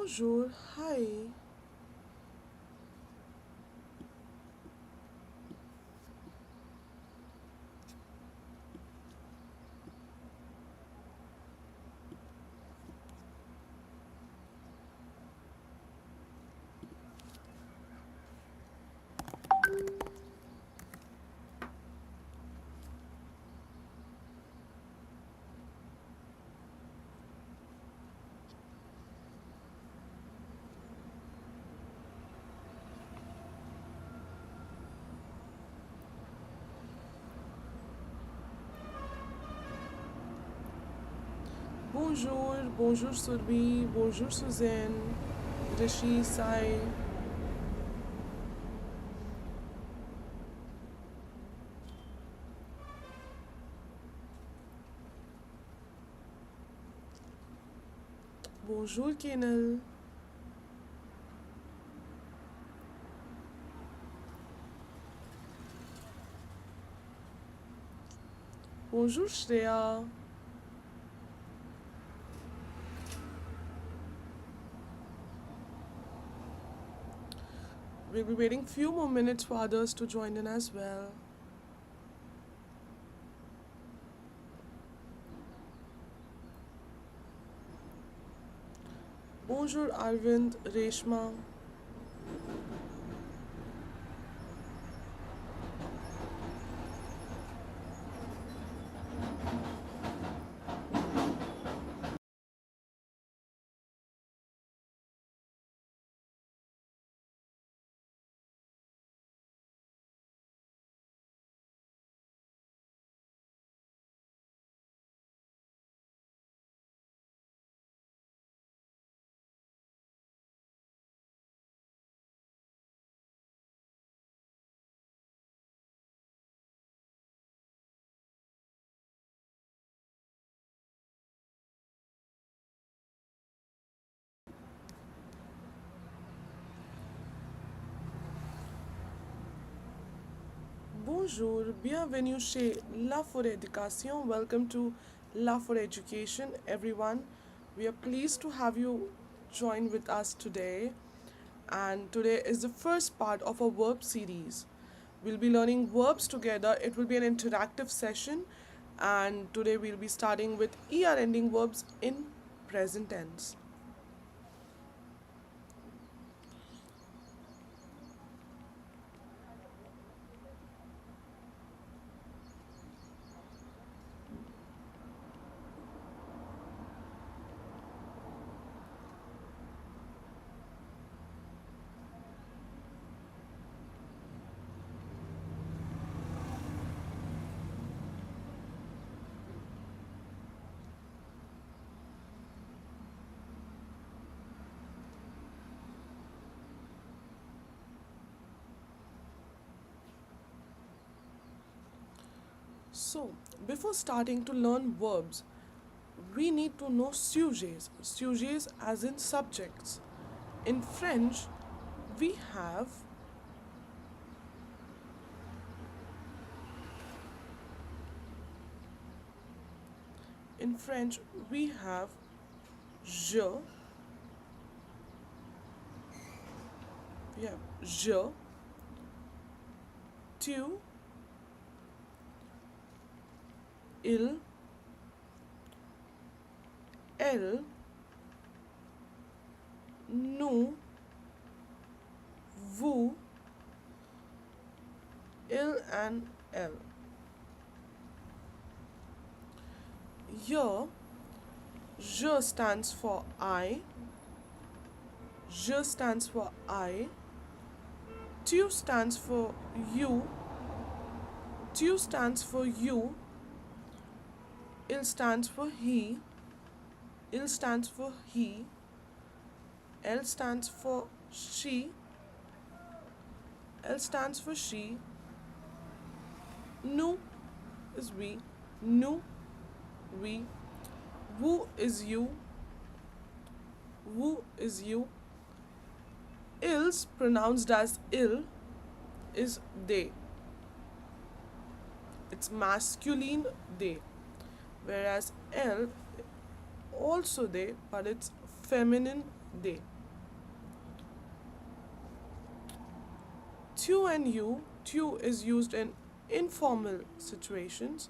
Bonjour, hi. Bonjour, bonjour Surbi, bonjour Suzanne, Rishi, Sai. Bonjour Kenal. Bonjour Shreya. We'll be waiting few more minutes for others to join in as well. Bonjour Arvind, Reshma. Bonjour, bienvenue chez La for Education. Welcome to La for Education, everyone. We are pleased to have you join with us today. And today is the first part of our verb series. We'll be learning verbs together. It will be an interactive session. And today we'll be starting with ER ending verbs in present tense. So, before starting to learn verbs, we need to know sujets. Sujets as in subjects. In French, we have in French we have je, we have je, tu, il, elle, nous, vous, il and elle. Here, je stands for I, je stands for I, tu stands for you, tu stands for you, il stands for he, il stands for he, L stands for she, L stands for she, nous is we, nous, we, vous is you, vous is you, ils pronounced as ill is they. It's masculine they, whereas L also they, but it's feminine they. Tu and you, tu is used in informal situations,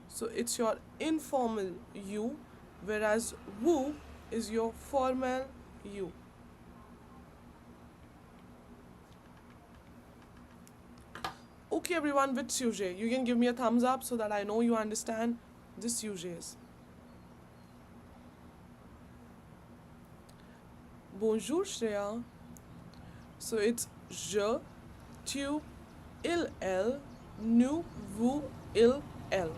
so it's your informal you, whereas woo is your formal you. Okay, everyone, with sujet, you can give me a thumbs up so that I know you understand the sujets. Bonjour, Shreya. So it's je, tu, il, elle, nous, vous, il, elle.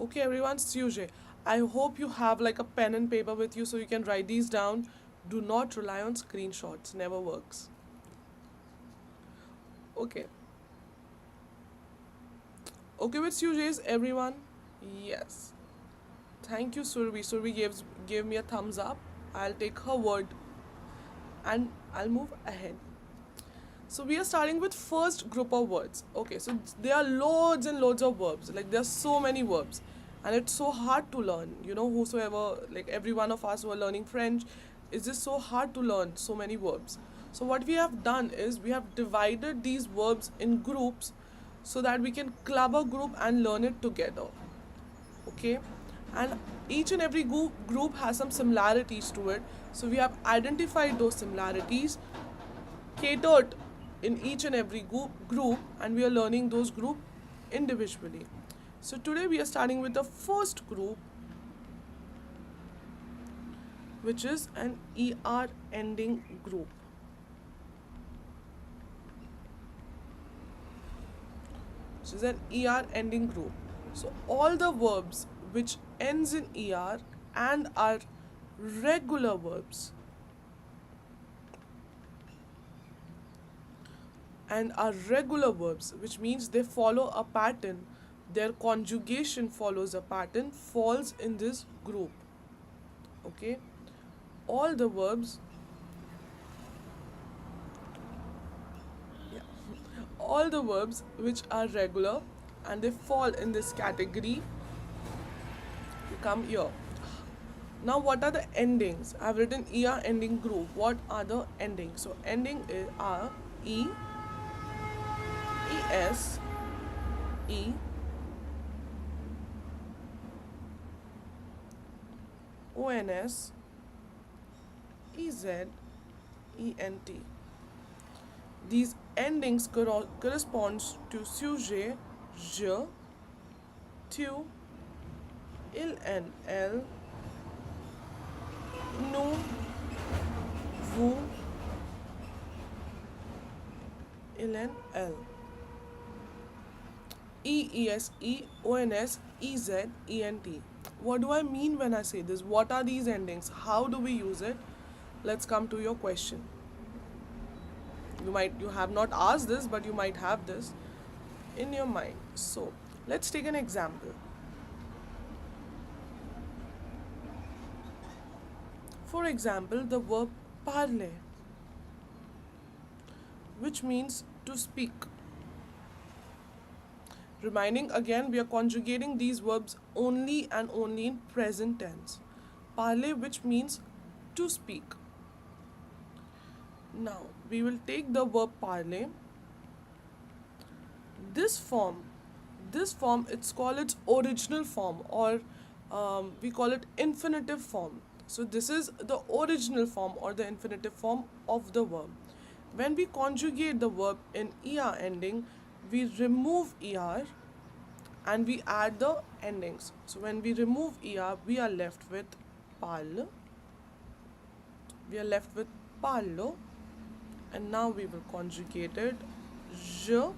Okay, everyone, sujet. I hope you have like a pen and paper with you so you can write these down. Do not rely on screenshots, never works. Okay. Okay with sujets, everyone? Yes. Thank you, Survi. Survi gave me a thumbs up. I'll take her word and I'll move ahead. So we are starting with first group of words. Okay, so there are loads and loads of verbs. Like there are so many verbs, and it's so hard to learn. You know, whosoever, like every one of us who are learning French, it's just so hard to learn so many verbs. So what we have done is we have divided these verbs in groups, so that we can club a group and learn it together. Okay, and each and every group has some similarities to it. So we have identified those similarities, catered in each and every group, and we are learning those group individually. So today we are starting with the first group, which is an ER ending group. Which is an ER ending group. So all the verbs which ends in ER and are regular verbs which means they follow a pattern, their conjugation follows a pattern, falls in this group. Okay, all the verbs, yeah, all the verbs which are regular and they fall in this category come here. Now what are the endings? I've written ER ending group. What are the endings? So ending are E, ES, E, ONS, EZ, ENT. These endings corresponds to sujet, je, tu, il and elle, nous, vous, il and elle. E, ES, E, ONS, EZ, ENT. What do I mean when I say this? What are these endings? How do we use it? Let's come to your question. You have not asked this, but you might have this in your mind. So let's take an example. For example, the verb parler, which means to speak. Reminding again, we are conjugating these verbs only and only in present tense. Parler, which means to speak. Now, we will take the verb parler. This form, it's called its original form, or we call it infinitive form. So this is the original form or the infinitive form of the verb. When we conjugate the verb in ER ending, we remove ER and we add the endings. So when we remove ER, we are left with parle. And now we will conjugate it je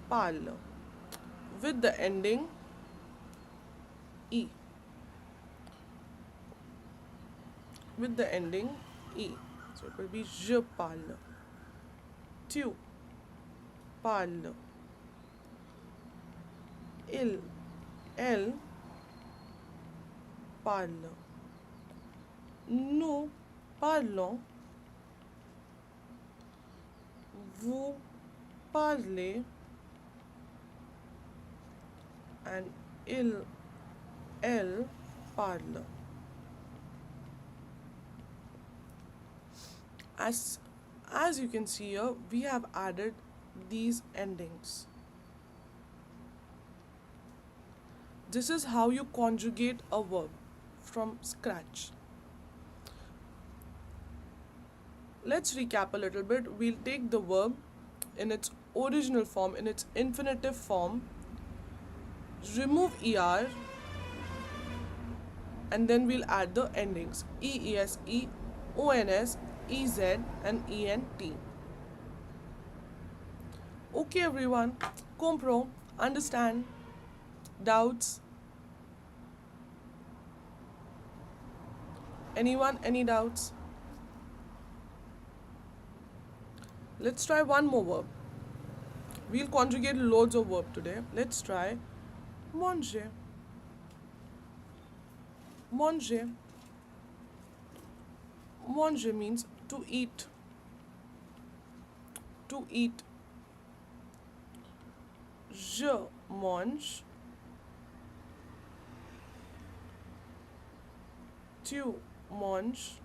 parle with the ending E. So it will be je parle, tu parle, il, elle parle. Nous parlons. Vous parlez. And elle parle. As you can see here, we have added these endings. This is how you conjugate a verb from scratch. Let's recap a little bit. We'll take the verb in its original form, in its infinitive form, remove ER, and then we'll add the endings EESE, ONS, EZ, and ENT. Okay, everyone. Compro, understand? Doubts? Anyone? Any doubts? Let's try one more verb. We'll conjugate loads of verb today. Let's try manger. Manger. Manger means to eat. To eat. Je mange. Tu manges.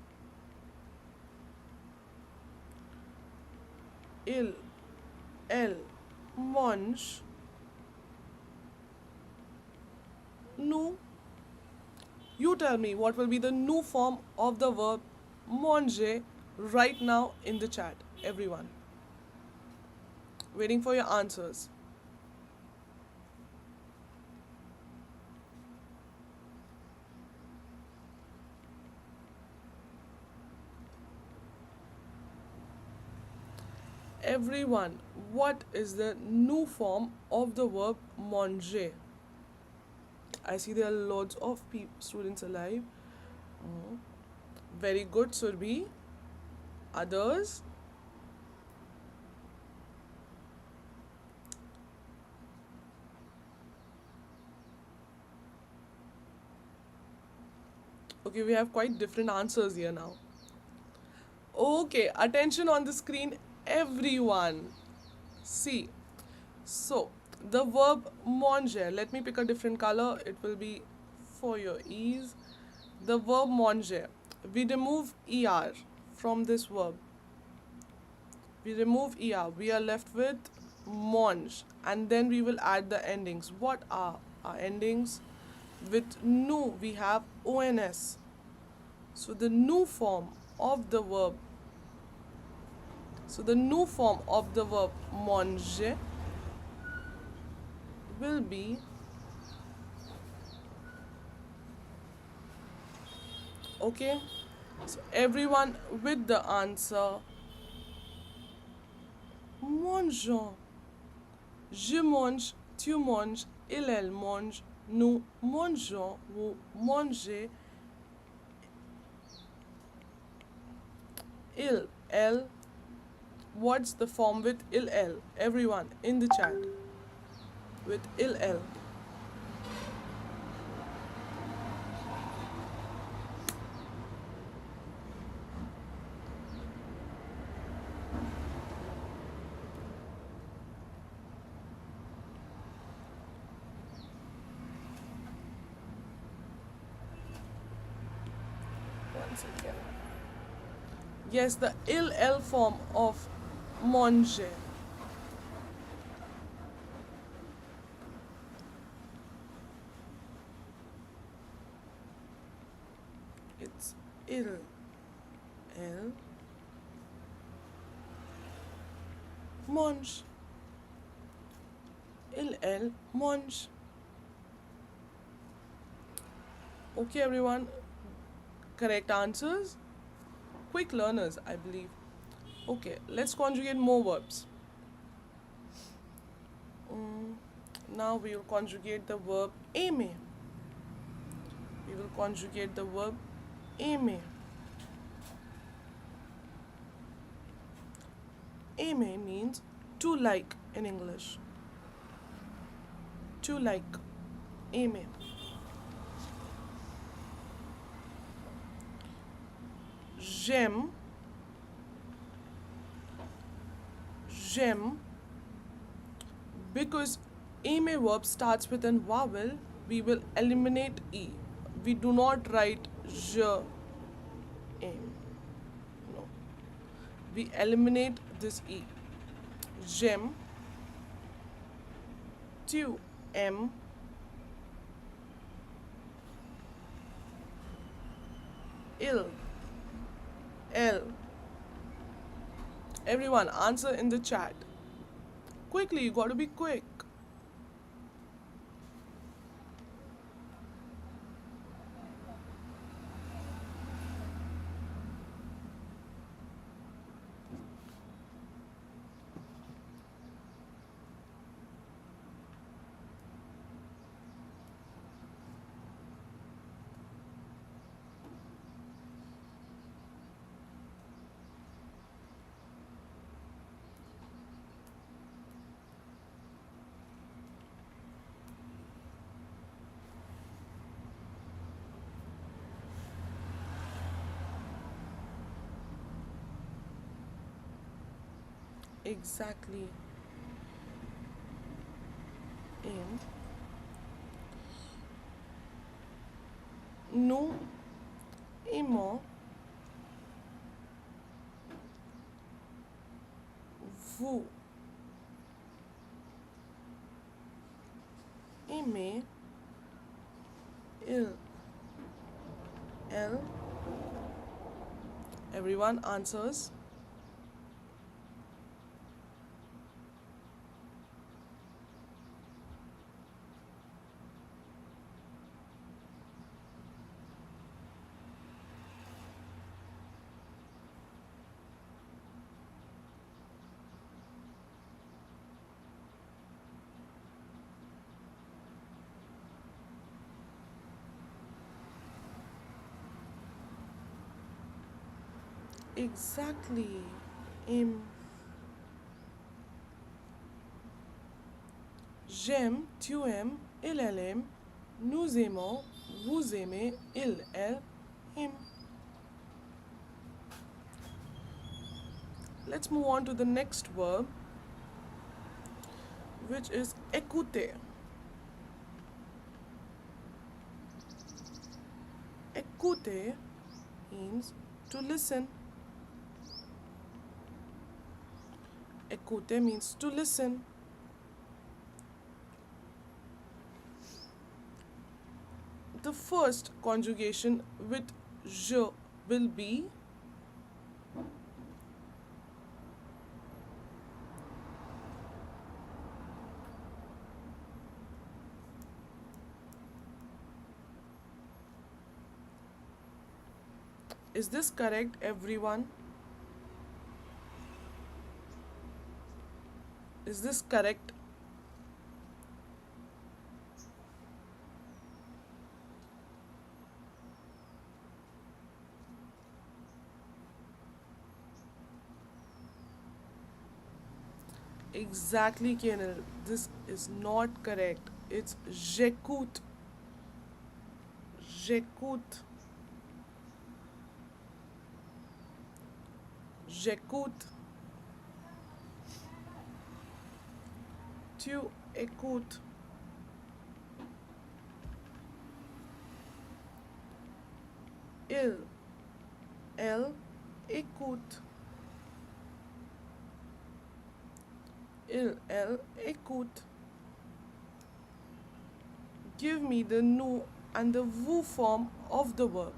Elle mange. Nous. You tell me what will be the new form of the verb manger right now in the chat, everyone. Waiting for your answers. Everyone, what is the new form of the verb manger? I see there are lots of students alive. Very good, Surbi. Others? Okay, we have quite different answers here now. Okay, attention on the screen, everyone. See, so the verb manger, let me pick a different color, it will be for your ease. The verb manger, we remove ER from this verb. We remove ER, we are left with mange, and then we will add the endings. What are our endings? With nous, we have ONS. So the new form of the verb manger will be okay. So everyone with the answer mangeons. Je mange, tu manges, elle mange, nous mangeons, vous mangez, elle. What's the form with elle? Everyone in the chat with elle. Once again. Yes, the ill form of manger. It's ill. Mange. Il mange. Okay, everyone. Correct answers. Quick learners, I believe. Okay, let's conjugate more verbs. Now we will conjugate the verb aimer. We will conjugate the verb aimer. Aimer means to like in English. To like. Aimer. j'aime, j'aime. Because aimer verb starts with an vowel, we will eliminate e. We do not write je aime. No. We eliminate this e. J'aime, tu aimes, il, elle. Everyone, answer in the chat. Quickly, you gotta be quick. Exactly. And nous aimons, vous aimez, il, elle. Everyone answers. Exactly. Aime. J'aime, tu aimes, il, elle aime, nous aimons, vous aimez, il, elle aime. Let's move on to the next verb, which is écouter. Écouter means to listen. Écouter means to listen. The first conjugation with je will be Is this correct, everyone? Is this correct? Exactly, Kenil. This is not correct. It's j'écoute. J'écoute. J'écoute. Tu écoutes. Il, elle écoute. Il, elle écoute. Give me the nous and the vous form of the verb.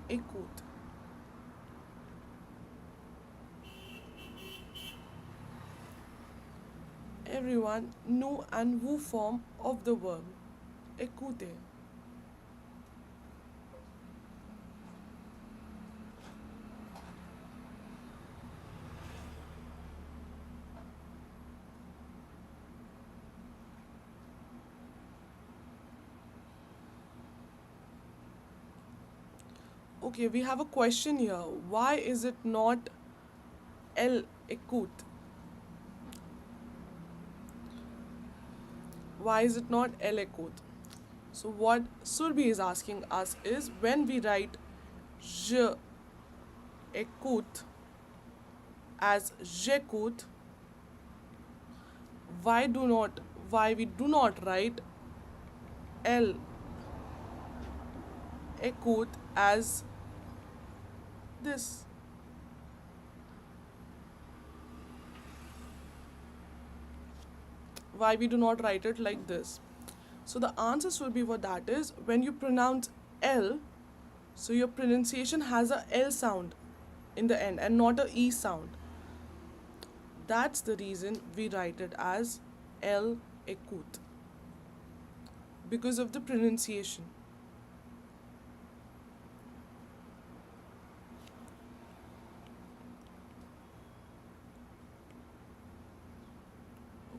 Écoute. Everyone, nous and vous form of the verb. Écoutez. Okay, we have a question here. Why is it not elle écoute? Why is it not elle écoute? So what Surbi is asking us is when we write je écoute as j'écoute, why we do not write elle écoute as this. Why we do not write it like this? So the answers will be what that is. When you pronounce L, so your pronunciation has a L sound in the end and not a E sound. That's the reason we write it as L écoute, because of the pronunciation.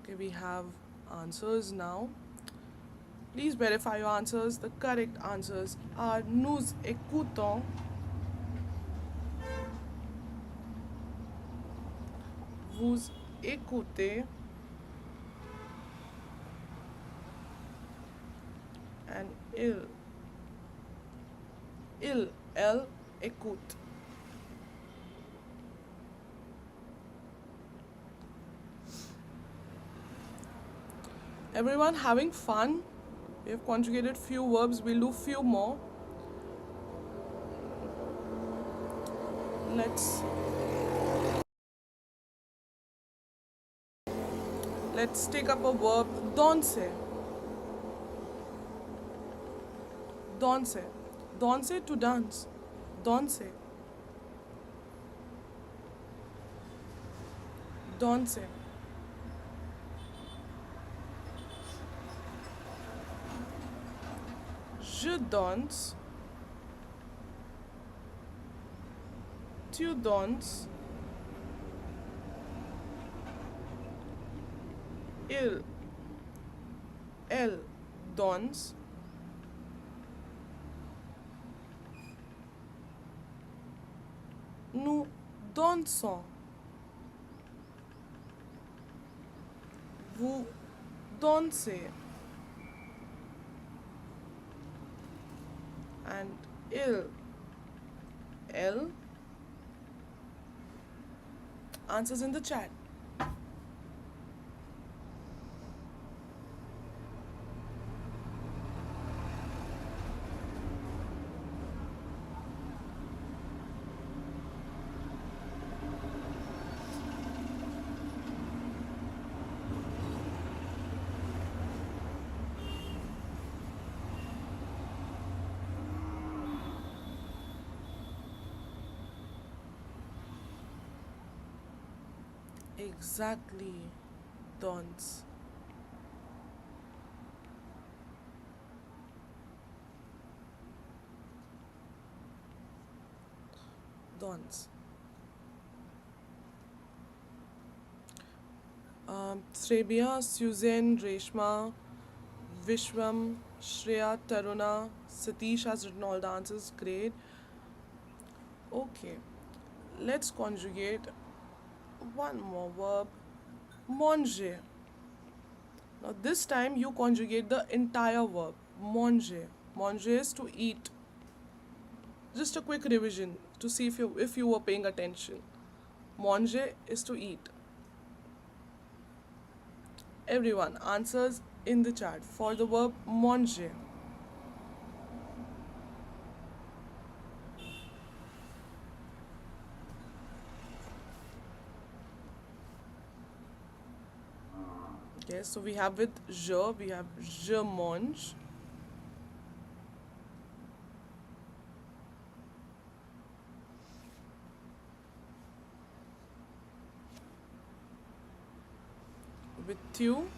Okay, we have answers now. Please verify your answers. The correct answers are nous écoutons, vous écoutez, and elle écoute. Everyone having fun? We have conjugated few verbs. We'll do few more. Let's take up a verb, danser. Danser. Danser, to dance. Danser. Danser. Je danse. Tu danses. Elle danse. Nous dansons. Vous dansez. And elle answers in the chat. Exactly, dance. Dance. Srebia, Suzanne, Reshma, Vishwam, Shreya, Taruna, Satish has written all the answers. Great. Okay, let's conjugate one more verb, manger. Now this time you conjugate the entire verb, manger. Manger is to eat. Just a quick revision to see if you were paying attention. Manger is to eat. Everyone answers in the chat for the verb manger. Yes, so we have with we have je mange. With tu,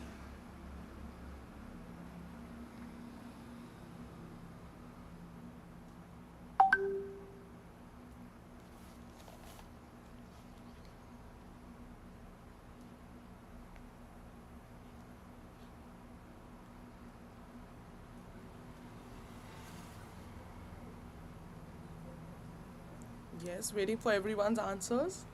yes, waiting for everyone's answers.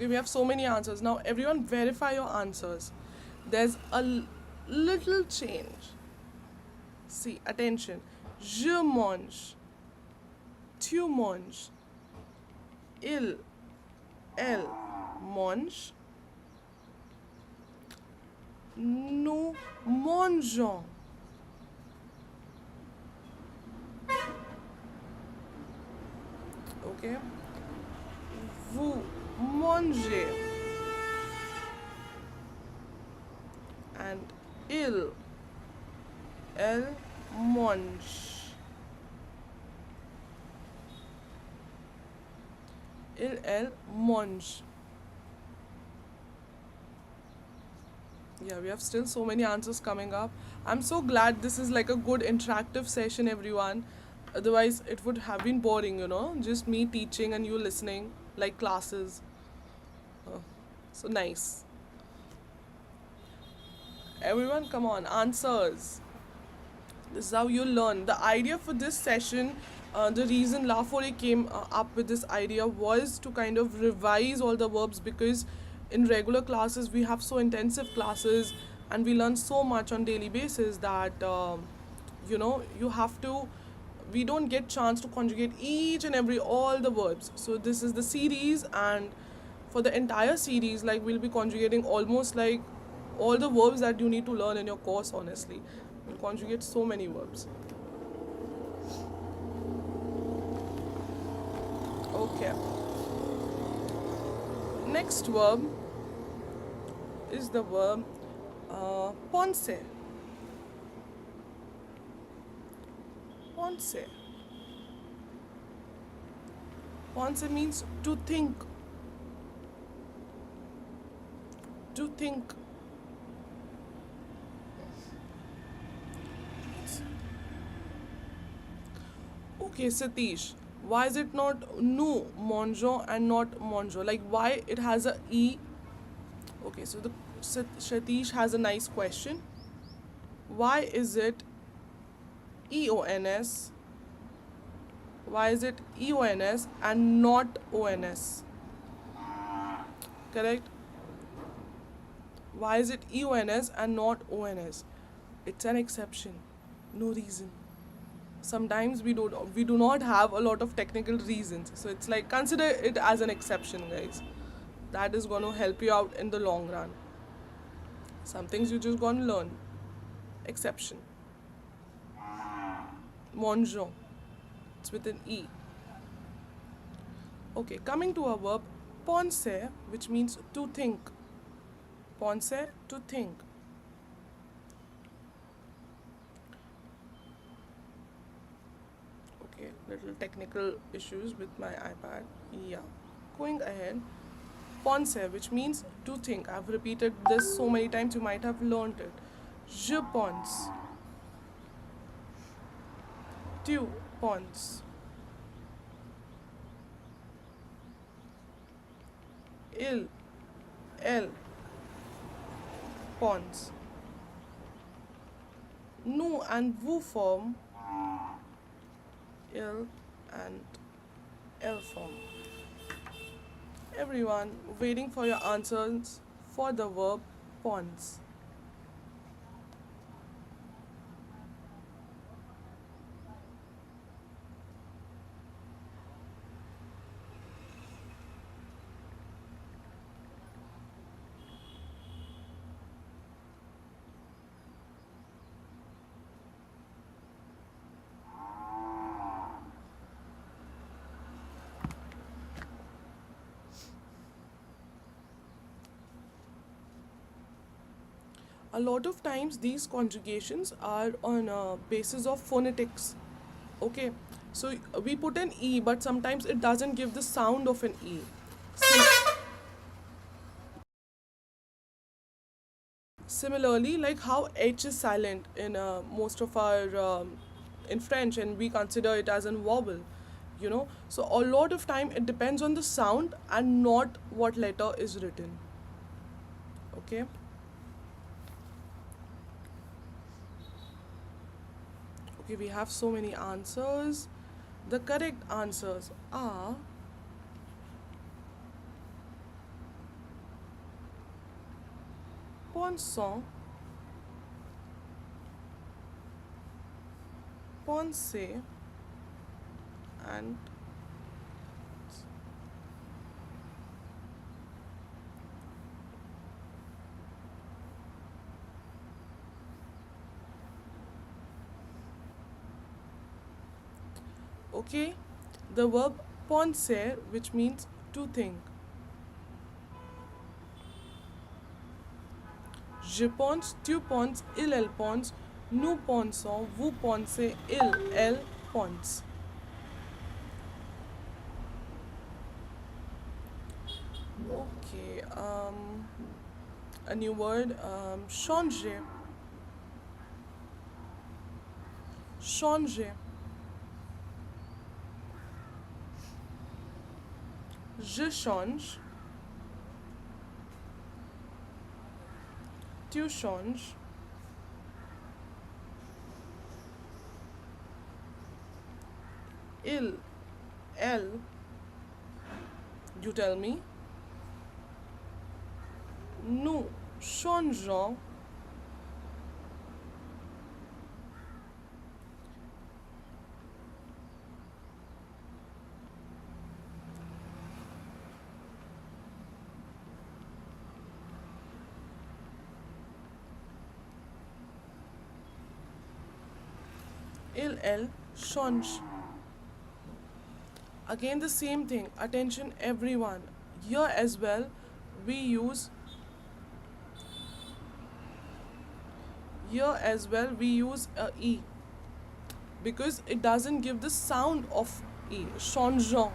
Okay, we have so many answers. Now, everyone verify your answers. There's a little change. See, attention. Je mange. Tu manges. Il, elle mange. Nous mangeons. Okay? Vous mangez. And il, elle mange. Il, elle mange. Yeah, we have still so many answers coming up. I'm so glad this is like a good interactive session, everyone. Otherwise, it would have been boring, just me teaching and you listening, like classes. Oh, so nice. Everyone, come on, answers. This is how you learn. The idea for this session, the reason La Foray came up with this idea was to kind of revise all the verbs, because in regular classes we have so intensive classes and we learn so much on daily basis that you have to, we don't get chance to conjugate each and every all the verbs. So this is the series, and for the entire series, like, we'll be conjugating almost like all the verbs that you need to learn in your course. Honestly, we'll conjugate so many verbs. Okay, next verb is the verb penser. Penser. Penser means to think. To think. Okay, Satish, why is it not nous mangeons and not mangeons? Like, why it has a E? Okay, so the Satish has a nice question. Why is it EONS? Why is it EONS and not ONS? Correct? Why is it EONS and not ONS? It's an exception. No reason. Sometimes we do not have a lot of technical reasons. So it's like, consider it as an exception, guys. That is going to help you out in the long run. Some things you just going to learn. Exception. Mangeons. It's with an E. Okay, coming to a verb, penser, which means to think. Penser, to think. Okay, little technical issues with my iPad. Yeah. Going ahead. Penser, which means to think. I've repeated this so many times, you might have learned it. Je pense. Tu penses. Il, elle pense. Nous and vous form il and elle form. Everyone, waiting for your answers for the verb pense. A lot of times these conjugations are on a basis of phonetics. Okay, so we put an E, but sometimes it doesn't give the sound of an E. Similarly, like how H is silent in most of our in French, and we consider it as a vowel. So a lot of time it depends on the sound and not what letter is written. Okay. Okay, we have so many answers. The correct answers are pensant, penser, and okay, the verb penser, which means to think. Je pense, tu penses, il, elle pense, nous pensons, vous pensez, il, elle pense. Okay, a new word, changer, changer. Je change, tu changes, il, elle, you tell me, nous changeons, il, elle change. Again, the same thing. Attention, everyone. Here as well, we use a e because it doesn't give the sound of e. Changeant.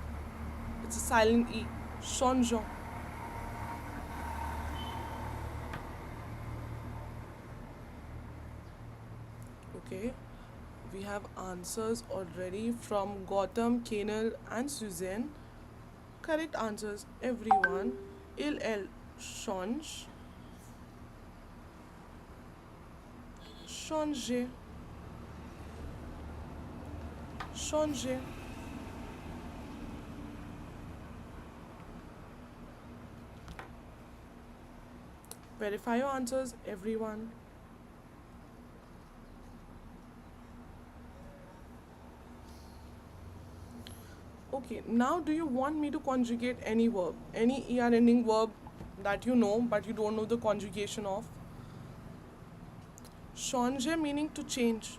It's a silent e. Changeant. Okay. We have answers already from Gautam, Kenal, and Suzanne. Correct answers, everyone. Il, elle, change. Changer. Changer. Verify your answers, everyone. Okay, now do you want me to conjugate any verb? Any ER ending verb that you know but you don't know the conjugation of? Changer meaning to change.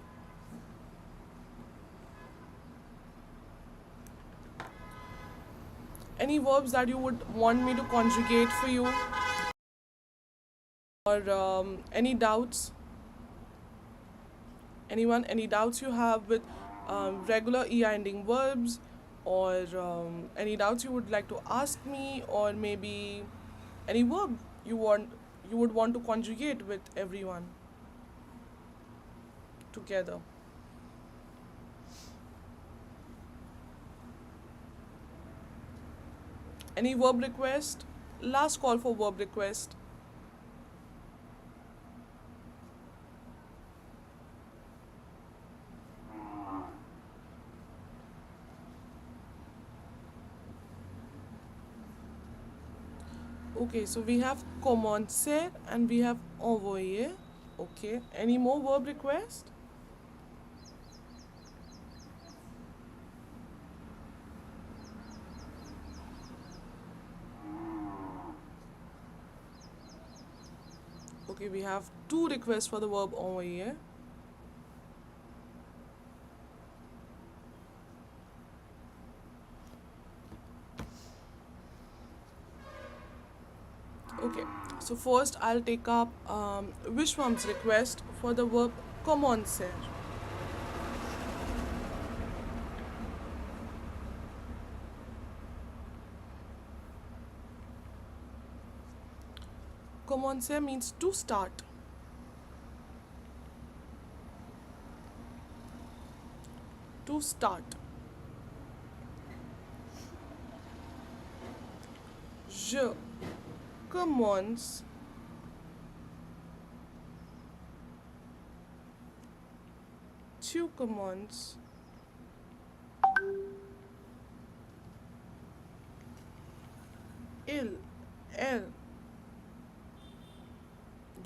Any verbs that you would want me to conjugate for you? Or any doubts? Anyone, any doubts you have with regular ER ending verbs? Or any doubts you would like to ask me? Or maybe any verb you would want to conjugate with everyone together? Any verb request? Last call for verb request. Okay, so we have commencer and we have envoyer. Okay, any more verb request? Okay, we have two requests for the verb envoyer. Okay, so first I'll take up Vishwam's request for the verb commencer. Commencer means to start. To start. Je commence tu commences il, elle,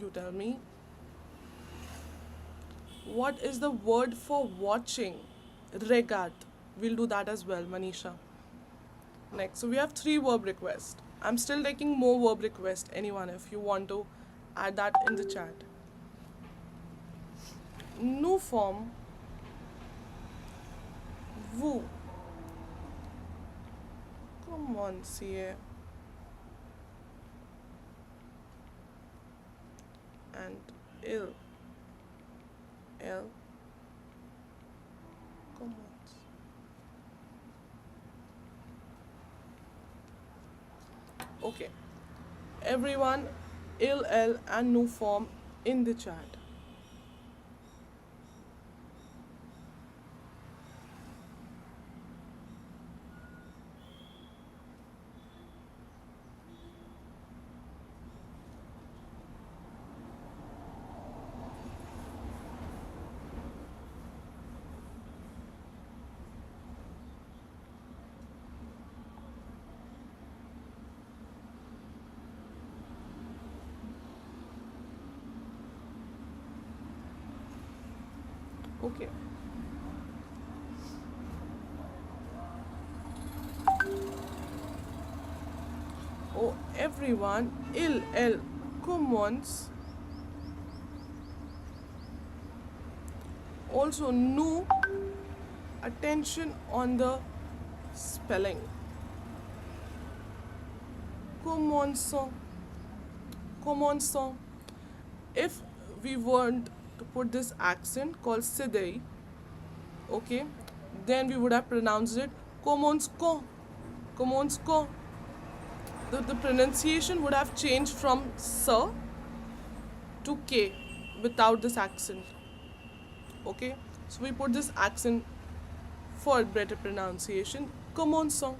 You tell me. What is the word for watching? Regarde. We'll do that as well, Manisha. Next, so we have 3 verb requests. I'm still taking more verb requests. Anyone, if you want to add that in the chat. New form. Vous. Come on, CA. And il. L. Come on. Okay. Everyone, il, L, and new form in the chat. Okay. Oh, everyone, il, L, commence. Also, nous, attention on the spelling. Commençons. Commençons. If we want to put this accent called sidei, okay, then we would have pronounced it commençons. Commençons. The pronunciation would have changed from s to k without this accent. Okay, so we put this accent for better pronunciation. Commençons.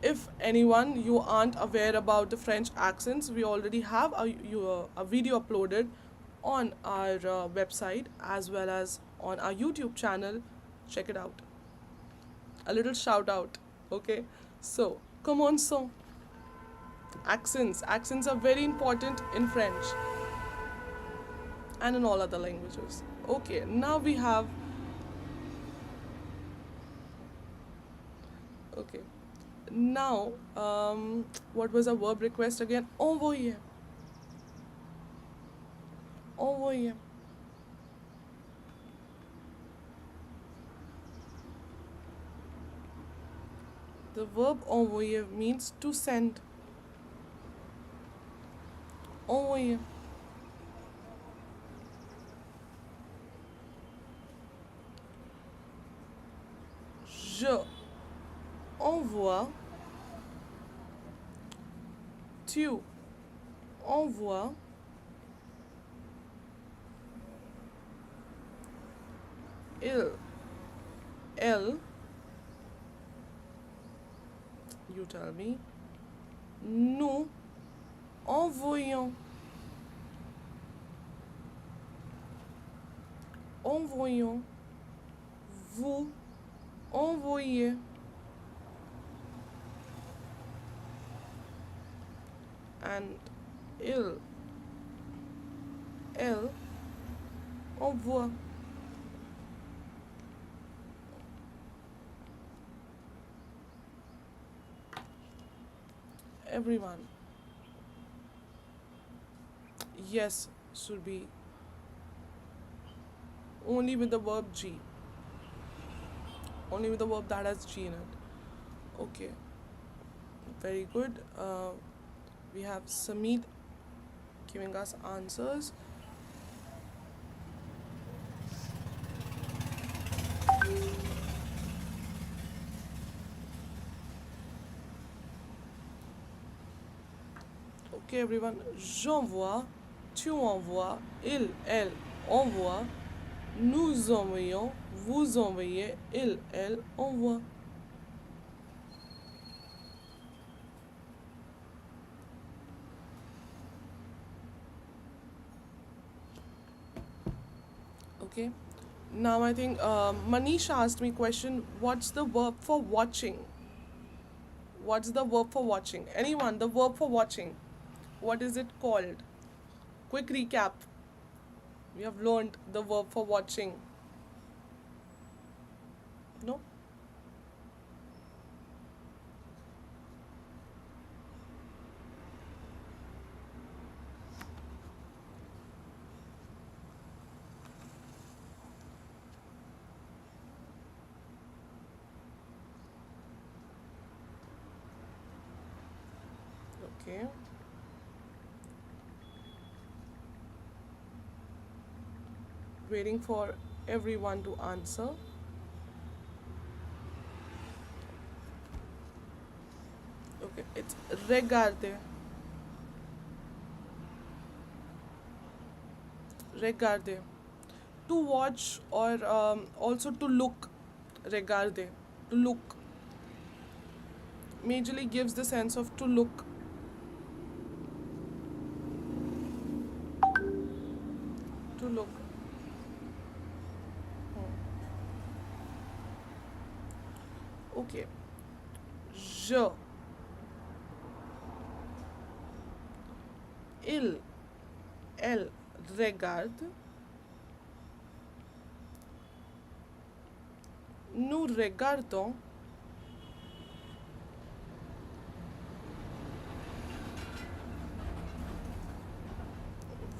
If anyone you aren't aware about the French accents, we already have a video uploaded on our website as well as on our YouTube channel. Check it out. A little shout out. Okay, so commençons. Accents are very important in French and in all other languages. Okay, now we have. Okay. Now, what was a verb request again? Envoyer. Envoyer. The verb envoyer means to send. Envoyer. Je envoie. Tu envoies. Il, elle, you tell me. Nous envoyons. Envoyons. Vous envoyez. And il, elle, envoie. Everyone. Yes, should be only with the verb G. Only with the verb that has G in it. Okay. Very good. We have Samit giving us answers. Okay, everyone. J'envoie, tu envoies, il, elle envoie, nous envoyons, vous envoyez, il, elle envoie. Okay. Now I think Manish asked me question, what's the verb for watching? What's the verb for watching? Anyone, the verb for watching. What is it called? Quick recap. We have learned the verb for watching. No? Okay. Waiting for everyone to answer. Okay, it's regarder. Regarder. To watch or also to look. Regarder. To look. Majorly gives the sense of to look. To look. Okay. Je. Il. Elle regarde. Nous regardons.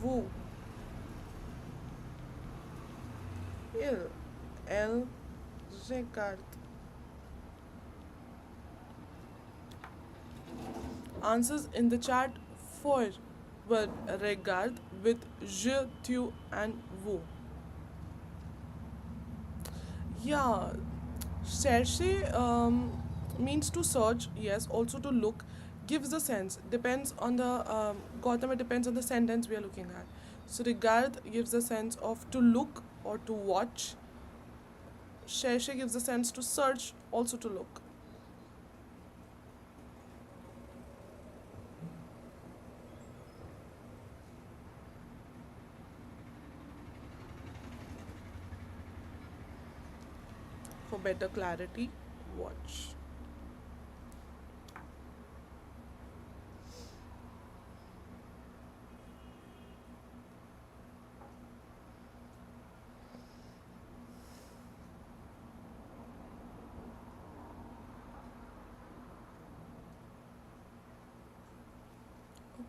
Vous. Il. Elle regarde. Answers in the chat for word regard with je, tu, and vous. Yeah, chercher means to search, yes, also to look, gives the sense. Depends on the Gautam, it depends on the sentence we are looking at. So regard gives the sense of to look or to watch. Chercher gives the sense to search, also to look. For better clarity, watch.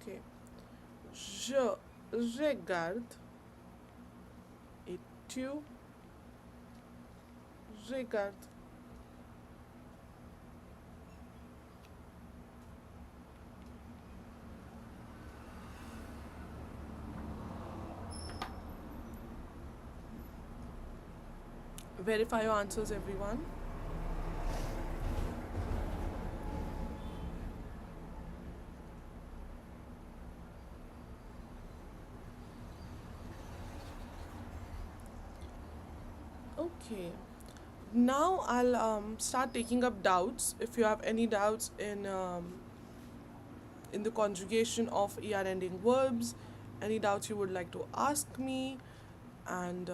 Okay. Je regarde et tu regardes. Verify your answers, everyone. Okay. Now I'll start taking up doubts. If you have any doubts in the conjugation of ER ending verbs, any doubts you would like to ask me, and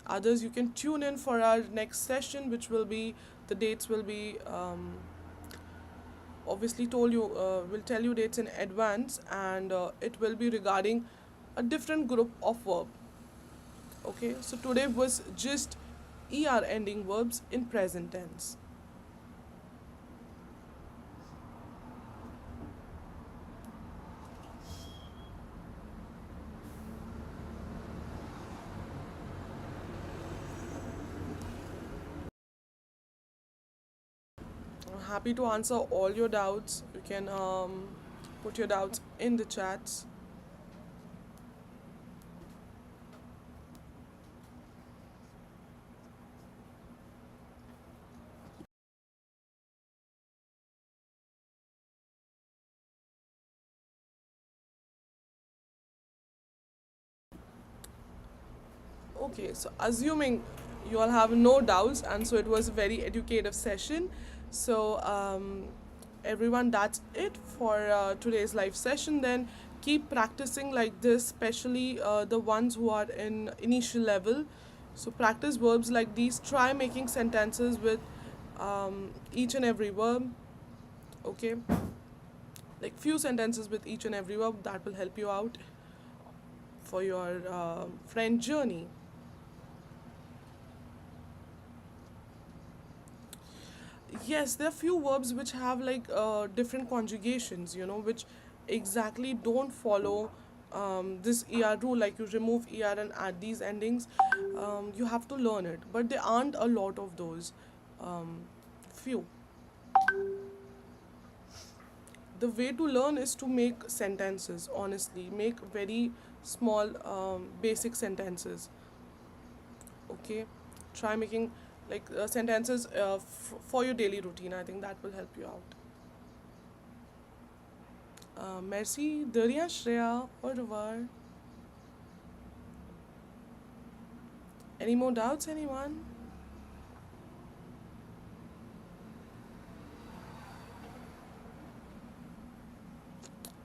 others you can tune in for our next session, which will be the dates will be obviously told you will tell you dates in advance, and it will be regarding a different group of verb. Okay, so today was just ER ending verbs in present tense. I'm happy to answer all your doubts. You can put your doubts in the chats. Okay, so assuming you all have no doubts, and so it was a very educative session. So, everyone, that's it for today's live session. Then keep practicing like this, especially the ones who are in initial level. So, practice verbs like these. Try making sentences with each and every verb. Okay. like few sentences with each and every verb that will help you out for your French journey. Yes, there are few verbs which have like different conjugations, which exactly don't follow this ER rule. Like you remove ER and add these endings. You have to learn it, but there aren't a lot of those. Um, Few. The way to learn is to make sentences. Honestly, make very small, basic sentences. Okay, try making like sentences for your daily routine. I think that will help you out. Merci de rien, Shreya. Au revoir. Any more doubts, anyone?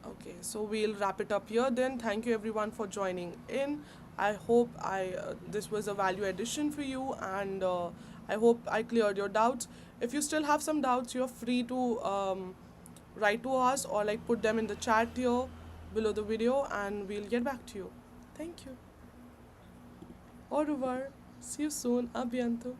Okay, so we'll wrap it up here then. Thank you everyone for joining in. I hope I this was a value addition for you, and I hope I cleared your doubts. If you still have some doubts, you're free to write to us or like put them in the chat here below the video, and we'll get back to you. Thank you. Au revoir. See you soon. A bientôt.